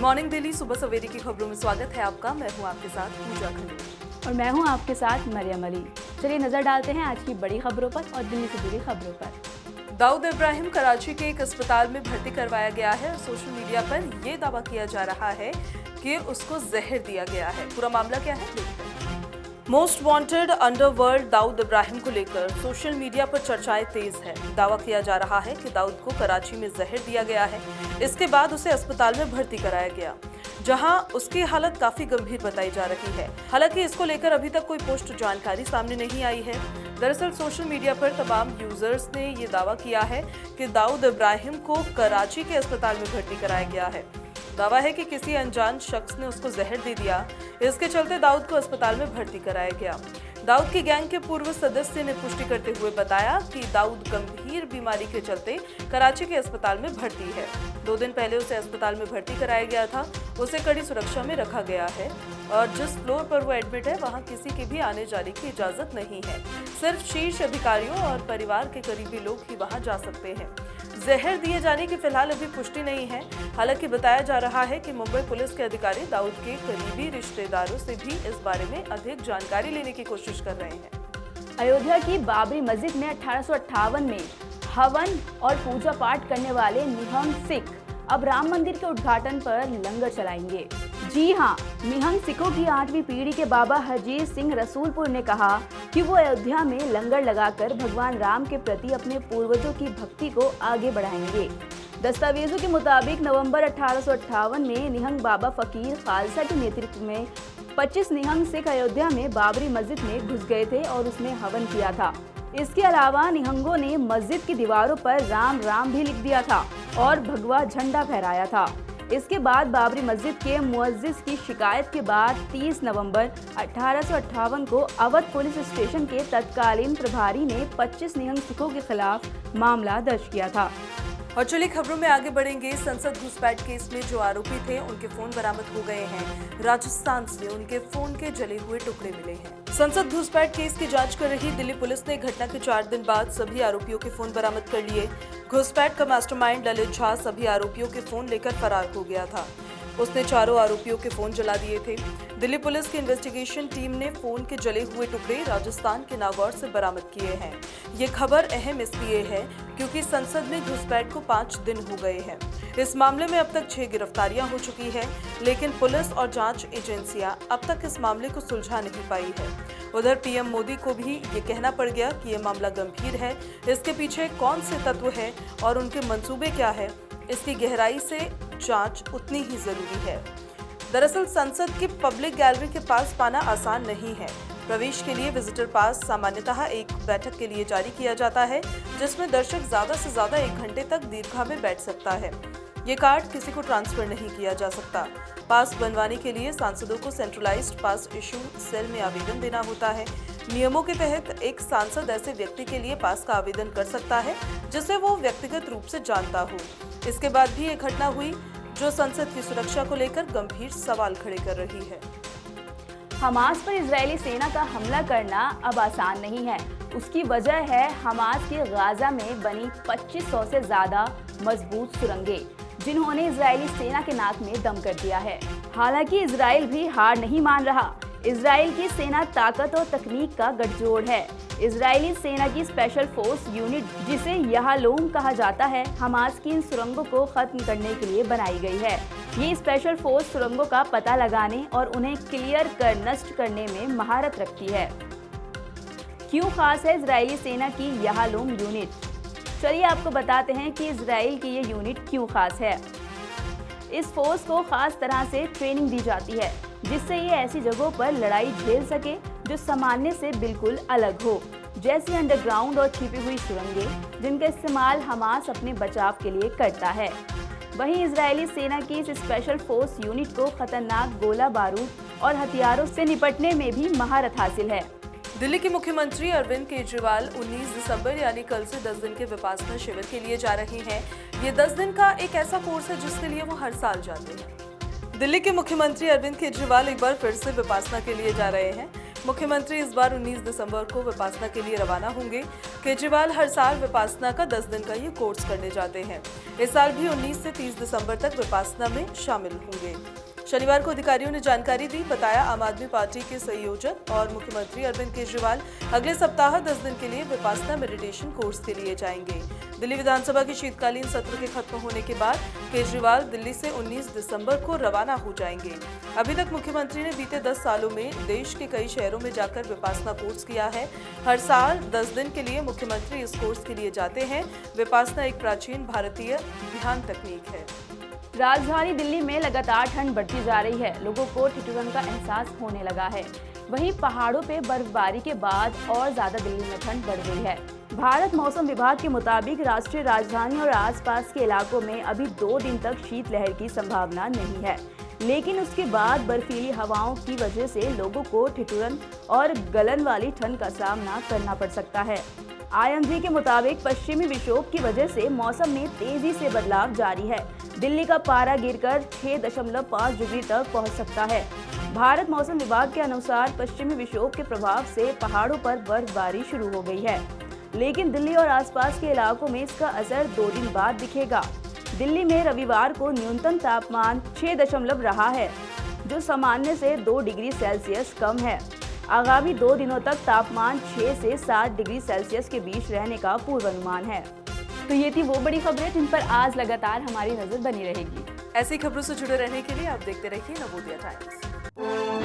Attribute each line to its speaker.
Speaker 1: Morning Delhi सुबह सवेरे की खबरों में स्वागत है आपका। मैं हूं आपके साथ पूजा खन्ना
Speaker 2: और मैं हूं आपके साथ मरियम अली। चलिए नजर डालते हैं आज की बड़ी खबरों पर और दिल्ली से जुड़ी खबरों पर।
Speaker 1: दाऊद इब्राहिम कराची के एक अस्पताल में भर्ती करवाया गया है और सोशल मीडिया पर यह दावा किया जा रहा है कि उसको जहर दिया गया है। पूरा मामला क्या है देखते हैं। Most wanted underworld Dawood Ibrahim को लेकर सोशल मीडिया पर चर्चाएं तेज है। दावा किया जा रहा है कि दाऊद को कराची में जहर दिया गया है। इसके बाद उसे अस्पताल में भर्ती कराया गया, जहां उसकी हालत काफी गंभीर बताई जा रही है। हालांकि इसको लेकर अभी तक कोई पुष्ट जानकारी सामने नहीं आई है। दरअसल सोशल मीडिया पर तमाम यूजर्स ने ये दावा किया है कि दाऊद इब्राहिम को कराची के अस्पताल में भर्ती कराया गया है। दावा है कि किसी अनजान शख्स ने उसको जहर दे दिया। इसके चलते दाऊद को अस्पताल में भर्ती कराया गया। दाऊद की गैंग के पूर्व सदस्य ने पुष्टि करते हुए बताया कि दाऊद गंभीर बीमारी के चलते कराची के अस्पताल में भर्ती है। 2 दिन पहले उसे अस्पताल में भर्ती कराया गया था। उसे कड़ी सुरक्षा में रखा गया है और जिस फ्लोर पर वो एडमिट है वहां किसी के भी आने जाने की इजाजत नहीं है। सिर्फ शीर्ष अधिकारियों और परिवार के करीबी लोग ही वहां जा सकते हैं। जहर दिए जाने की फिलहाल अभी पुष्टि नहीं है। हालांकि बताया जा रहा है कि मुंबई पुलिस के अधिकारी दाऊद के करीबी रिश्तेदारों से भी इस बारे में अधिक जानकारी लेने की कोशिश कर रहे हैं।
Speaker 2: अयोध्या की बाबरी मस्जिद में 1858 में हवन और पूजा पाठ करने वाले निहंग सिख अब राम मंदिर के उद्घाटन पर लंगर चलाएंगे। जी हां, निहंग सिखों की 8वीं पीढ़ी के बाबा हरजीत सिंह रसूलपुर ने कहा कि वो अयोध्या में लंगर लगाकर भगवान राम के प्रति अपने पूर्वजों की भक्ति को आगे बढ़ाएंगे। दस्तावेजों के मुताबिक नवंबर 1858 में निहंग बाबा फकीर खालसा के नेतृत्व में 25 निहंग सिख अयोध्या में बाबरी मस्जिद में घुस गए थे और उसमें हवन किया था। इसके अलावा निहंगों ने मस्जिद की दीवारों पर राम राम भी लिख दिया था और भगवा झंडा फहराया था। इसके बाद बाबरी मस्जिद के मुअज्जिज की शिकायत के बाद 30 नवंबर 1858 को अवध पुलिस स्टेशन के तत्कालीन प्रभारी ने 25 निहंग सिखों के खिलाफ मामला दर्ज किया था।
Speaker 1: और चलिए खबरों में आगे बढ़ेंगे। संसद घुसपैठ केस में जो आरोपी थे उनके फोन बरामद हो गए हैं। राजस्थान से उनके फोन के जले हुए टुकड़े मिले हैं। संसद घुसपैठ केस की जांच कर रही दिल्ली पुलिस ने घटना के 4 दिन बाद सभी आरोपियों के फोन बरामद कर लिए। घुसपैठ का मास्टरमाइंड ललित झा सभी आरोपियों के फोन लेकर फरार हो गया था। उसने चारों आरोपियों के फोन जला दिए थे। दिल्ली पुलिस की इन्वेस्टिगेशन टीम ने फोन के जले हुए टुकड़े राजस्थान के नागौर से बरामद किए हैं। ये खबर अहम इसलिए है क्योंकि संसद में घुसपैठ को 5 दिन हो गए हैं। इस मामले में अब तक 6 गिरफ्तारियां हो चुकी हैं, लेकिन पुलिस और जांच एजेंसियां अब तक इस मामले को सुलझा नहीं पाई है। उधर पीएम मोदी को भी ये कहना पड़ गया कि ये मामला गंभीर है। इसके पीछे कौन से तत्व है और उनके मंसूबे क्या है, इसकी गहराई से जांच उतनी ही जरूरी है। दरअसल संसद की पब्लिक गैलरी के पास पाना आसान नहीं है। प्रवेश के लिए विजिटर पास सामान्यतः एक बैठक के लिए जारी किया जाता है, जिसमें दर्शक ज्यादा से ज्यादा 1 घंटे तक दीर्घा में बैठ सकता है। ये कार्ड किसी को ट्रांसफर नहीं किया जा सकता। पास बनवाने के लिए सांसदों को सेंट्रलाइज्ड पास इशू सेल में आवेदन देना होता है। नियमों के तहत एक सांसद ऐसे व्यक्ति के लिए पास का आवेदन कर सकता है जिसे वो व्यक्तिगत रूप से जानता हो। इसके बाद भी एक घटना हुई जो संसद की सुरक्षा को लेकर गंभीर सवाल खड़े कर रही है।
Speaker 2: हमास पर इजरायली सेना का हमला करना अब आसान नहीं है। उसकी वजह है हमास के गाजा में बनी 2500 से ज्यादा मजबूत सुरंगें, जिन्होंने इजरायली सेना के नाक में दम कर दिया है। हालांकि इजराइल भी हार नहीं मान रहा। इजराइल की सेना ताकत और तकनीक का गठजोड़ है। इजरायली सेना की स्पेशल फोर्स यूनिट, जिसे याहलोम कहा जाता है, हमास की इन सुरंगों को खत्म करने के लिए बनाई गई है। ये स्पेशल फोर्स सुरंगों का पता लगाने और उन्हें क्लियर कर नष्ट करने में महारत रखती है। क्यों खास है इजरायली सेना की याहलोम यूनिट? चलिए आपको बताते हैं कि इजराइल की ये यूनिट क्यों खास है। इस फोर्स को खास तरह से ट्रेनिंग दी जाती है, जिससे ये ऐसी जगहों पर लड़ाई झेल सके जो सामान्य से बिल्कुल अलग हो, जैसे अंडरग्राउंड और छिपी हुई सुरंगें, जिनका इस्तेमाल हमास अपने बचाव के लिए करता है। वहीं इजरायली सेना की इस स्पेशल फोर्स यूनिट को खतरनाक गोला बारूद और हथियारों से निपटने में भी महारत हासिल है।
Speaker 1: दिल्ली के मुख्यमंत्री अरविंद केजरीवाल 19 दिसंबर यानी कल से 10 दिन के विपासना शिविर के लिए जा रहे हैं। ये 10 दिन का एक ऐसा कोर्स है जिसके लिए वो हर साल जाते हैं। दिल्ली के मुख्यमंत्री अरविंद केजरीवाल एक बार फिर से विपासना के लिए जा रहे हैं। मुख्यमंत्री इस बार 19 दिसंबर को विपासना के लिए रवाना होंगे। केजरीवाल हर साल विपासना का 10 दिन का ये कोर्स करने जाते हैं। इस साल भी 19 से 30 दिसंबर तक विपासना में शामिल होंगे। शनिवार को अधिकारियों ने जानकारी दी। बताया, आम आदमी पार्टी के संयोजक और मुख्यमंत्री अरविंद केजरीवाल अगले सप्ताह 10 दिन के लिए विपासना मेडिटेशन कोर्स के लिए जाएंगे। दिल्ली विधानसभा के शीतकालीन सत्र के खत्म होने के बाद केजरीवाल दिल्ली से 19 दिसंबर को रवाना हो जाएंगे। अभी तक मुख्यमंत्री ने बीते 10 सालों में देश के कई शहरों में जाकर विपासना कोर्स किया है। हर साल 10 दिन के लिए मुख्यमंत्री इस कोर्स के लिए जाते हैं। विपासना एक प्राचीन भारतीय ध्यान तकनीक है।
Speaker 2: राजधानी दिल्ली में लगातार ठंड बढ़ती जा रही है। लोगों को ठिठुरन का एहसास होने लगा है। वहीं पहाड़ों पे बर्फबारी के बाद और ज्यादा दिल्ली में ठंड बढ़ गई है। भारत मौसम विभाग के मुताबिक राष्ट्रीय राजधानी और आसपास के इलाकों में अभी 2 दिन तक शीतलहर की संभावना नहीं है, लेकिन उसके बाद बर्फीली हवाओं की वजह से लोगों को ठिठुरन और गलन वाली ठंड का सामना करना पड़ सकता है। IMD के मुताबिक पश्चिमी विक्षोभ की वजह से मौसम में तेजी से बदलाव जारी है। दिल्ली का पारा गिरकर 6.5 डिग्री तक पहुंच सकता है। भारत मौसम विभाग के अनुसार पश्चिमी विक्षोभ के प्रभाव से पहाड़ों पर बर्फबारी शुरू हो गई है, लेकिन दिल्ली और आसपास के इलाकों में इसका असर 2 दिन बाद दिखेगा। दिल्ली में रविवार को न्यूनतम तापमान 6 रहा है, जो सामान्य से 2 डिग्री सेल्सियस कम है। आगामी 2 दिनों तक तापमान 6 से 7 डिग्री सेल्सियस के बीच रहने का पूर्वानुमान है। तो ये थी वो बड़ी खबरें जिन पर आज लगातार हमारी नजर बनी रहेगी।
Speaker 1: ऐसी खबरों से जुड़े रहने के लिए आप देखते रहिए नवोदय टाइम्स।